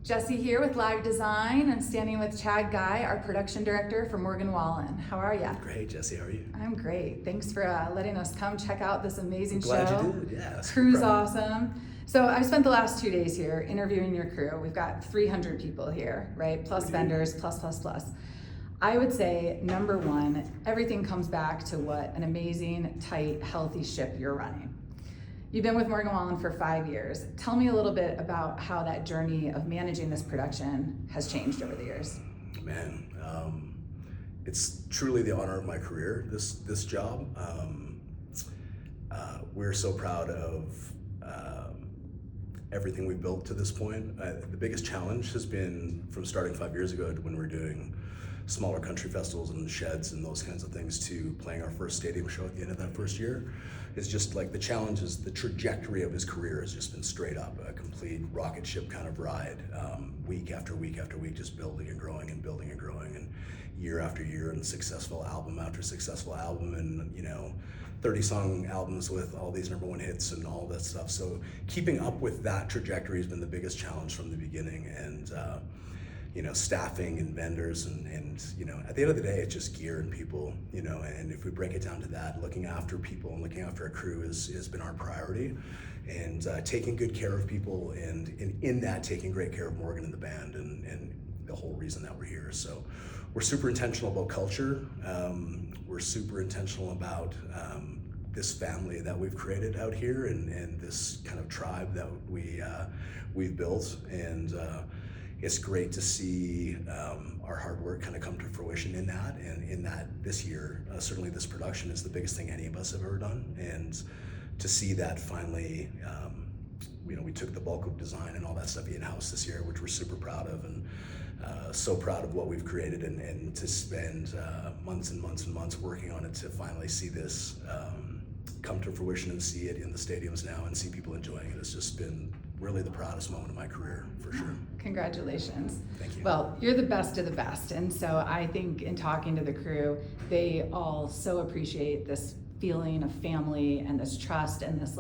Jessi here with Live Design. I'm standing with Chad Guy, our production director for Morgan Wallen. How are you? Great, Jessi. How are you? I'm great. Thanks for letting us come check out this amazing show. Glad you did. Yeah. Crew's awesome. So I've spent the last 2 days here interviewing your crew. We've got 300 people here, right? Plus vendors, plus. I would say, number one, everything comes back to what an amazing, tight, healthy ship you're running. You've been with Morgan Wallen for 5 years. Tell me a little bit about how that journey of managing this production has changed over the years. Man, it's truly the honor of my career, this job. We're so proud of everything we've built to this point. The biggest challenge has been from starting 5 years ago when we were doing smaller country festivals and sheds and those kinds of things to playing our first stadium show at the end of that first year. It's just like the challenge is the trajectory of his career has just been straight up, a complete rocket ship kind of ride, week after week after week, just building and growing and building and growing, and year after year, and successful album after successful album, and 30-song albums with all these #1 hits and all that stuff. So keeping up with that trajectory has been the biggest challenge from the beginning, and staffing and vendors and at the end of the day, it's just gear and people, and if we break it down to that, looking after people and looking after a crew has been our priority, and taking good care of people, and in that, taking great care of Morgan and the band and the whole reason that we're here. So we're super intentional about culture. We're super intentional about this family that we've created out here, and this kind of tribe that we've built, and it's great to see our hard work kind of come to fruition in that, and in that this year, certainly this production is the biggest thing any of us have ever done, and to see that finally, we took the bulk of design and all that stuff in-house this year, which we're super proud of, and so proud of what we've created, and to spend months and months and months working on it to finally see this come to fruition and see it in the stadiums now and see people enjoying it. It's just been really the proudest moment of my career, for sure. Congratulations. Thank you. Well, you're the best of the best, and so I think in talking to the crew, they all so appreciate this feeling of family and this trust and this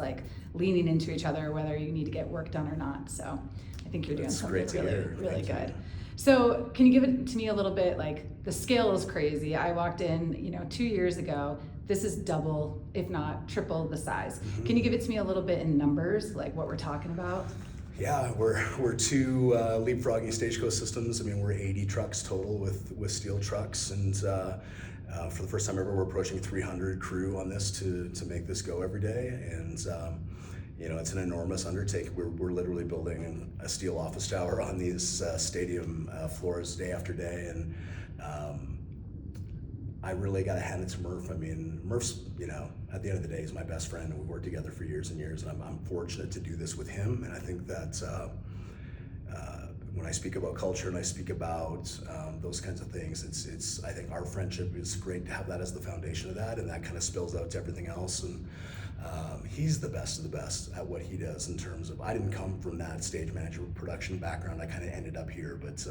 leaning into each other, whether you need to get work done or not. So I think you're doing something really good. So can you give it to me a little bit? The scale is crazy. I walked in 2 years ago. This is double, if not triple the size. Mm-hmm. Can you give it to me a little bit in numbers, like what we're talking about? Yeah, we're two leapfrogging Stagecoach systems. I mean, we're 80 trucks total with steel trucks, and for the first time ever, we're approaching 300 crew on this to make this go every day. And it's an enormous undertaking. We're literally building a steel office tower on these stadium floors day after day, and I really got to hand it to Murph. I mean, Murph's, at the end of the day, he's my best friend, and we've worked together for years and years, and I'm fortunate to do this with him. And I think that when I speak about culture and I speak about those kinds of things, it's I think our friendship is great to have that as the foundation of that, and that kind of spills out to everything else. And he's the best of the best at what he does in terms of, I didn't come from that stage manager production background. I kind of ended up here, but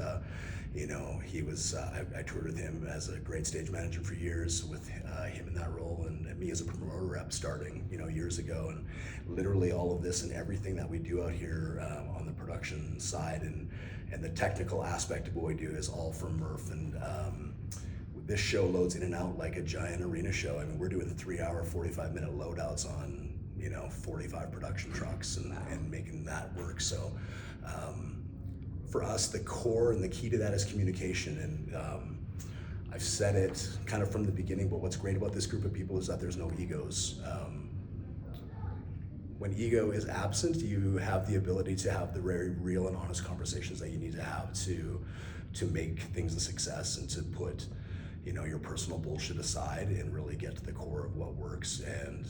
he was, I toured with him as a great stage manager for years, with him in that role, and me as a promoter rep starting, years ago. And literally all of this and everything that we do out here on the production side and the technical aspect of what we do is all from Murph. And this show loads in and out like a giant arena show. I mean, we're doing 3-hour, 45-minute loadouts on 45 production trucks and making that work. So for us, the core and the key to that is communication. And I've said it kind of from the beginning, but what's great about this group of people is that there's no egos. When ego is absent, you have the ability to have the very real and honest conversations that you need to have to make things a success, and to put your personal bullshit aside and really get to the core of what works. And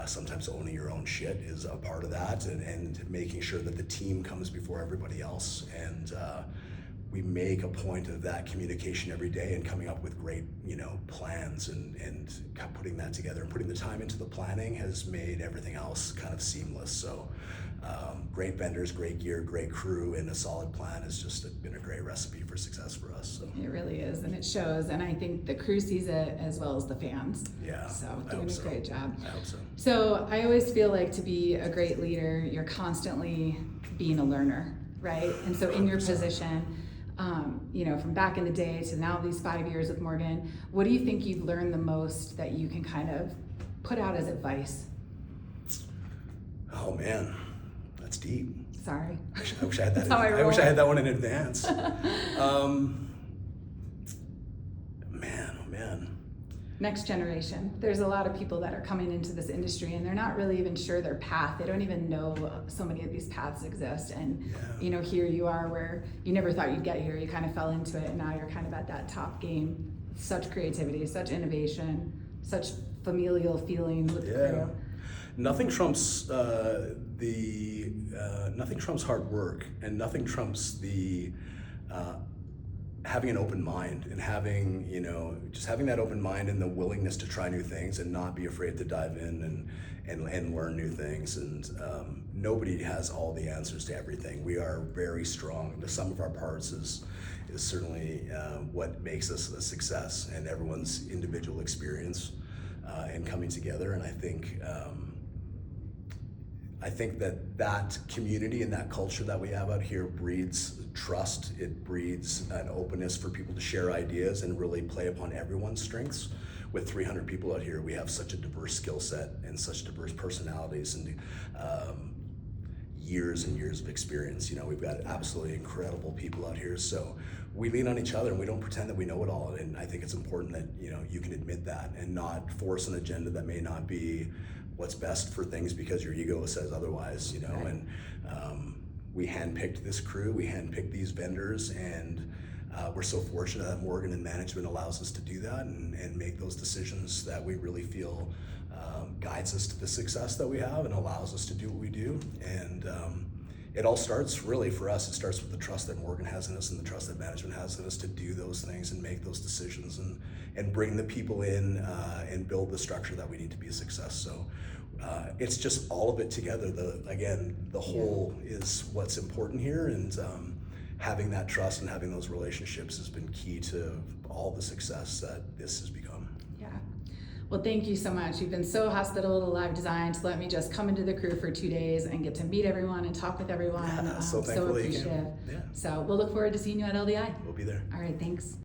sometimes owning your own shit is a part of that, and making sure that the team comes before everybody else. And we make a point of that communication every day, and coming up with great plans, and putting that together, and putting the time into the planning has made everything else kind of seamless. So great vendors, great gear, great crew, and a solid plan has just been a great recipe for success for us. So. It really is, and it shows, and I think the crew sees it as well as the fans. Yeah, so doing a great job. I hope so. So I always feel like to be a great leader, you're constantly being a learner. right? And so in your position, you know, from back in the day to now these 5 years with Morgan, what do you think you've learned the most that you can kind of put out as advice? Oh man, that's deep. Sorry. I wish I had that. That's how I I wish I roll. had that one in advance. Man, oh man. Next generation. There's a lot of people that are coming into this industry and they're not really even sure their path. They don't even know so many of these paths exist. And Yeah. you know, here you are where you never thought you'd get here. You kind of fell into it and now you're kind of at that top game. Such creativity, such innovation, such familial feeling with the crew. Nothing trumps nothing trumps hard work, and nothing trumps the having an open mind and having, you know, just having that open mind and the willingness to try new things and not be afraid to dive in and learn new things. And nobody has all the answers to everything. We are very strong. The sum of our parts is certainly what makes us a success, and everyone's individual experience and coming together. And I think that community and that culture that we have out here breeds trust. It breeds an openness for people to share ideas and really play upon everyone's strengths. With 300 people out here, we have such a diverse skill set and such diverse personalities and years and years of experience. You know, we've got absolutely incredible people out here. So we lean on each other and we don't pretend that we know it all. And I think it's important that, you know, you can admit that and not force an agenda that may not be what's best for things because your ego says otherwise, you know. Right. And we handpicked this crew, we handpicked these vendors, and we're so fortunate that Morgan and management allows us to do that and make those decisions that we really feel guides us to the success that we have and allows us to do what we do. And it all starts, really, for us, it starts with the trust that Morgan has in us and the trust that management has in us to do those things and make those decisions and bring the people in and build the structure that we need to be a success. So it's just all of it together. The whole is what's important here, and having that trust and having those relationships has been key to all the success that this has become. Yeah. Well, thank you so much. You've been so hospitable to Live Design to let me just come into the crew for 2 days and get to meet everyone and talk with everyone. So thankful that you appreciative. came. Yeah. So we'll look forward to seeing you at LDI. We'll be there. All right, thanks.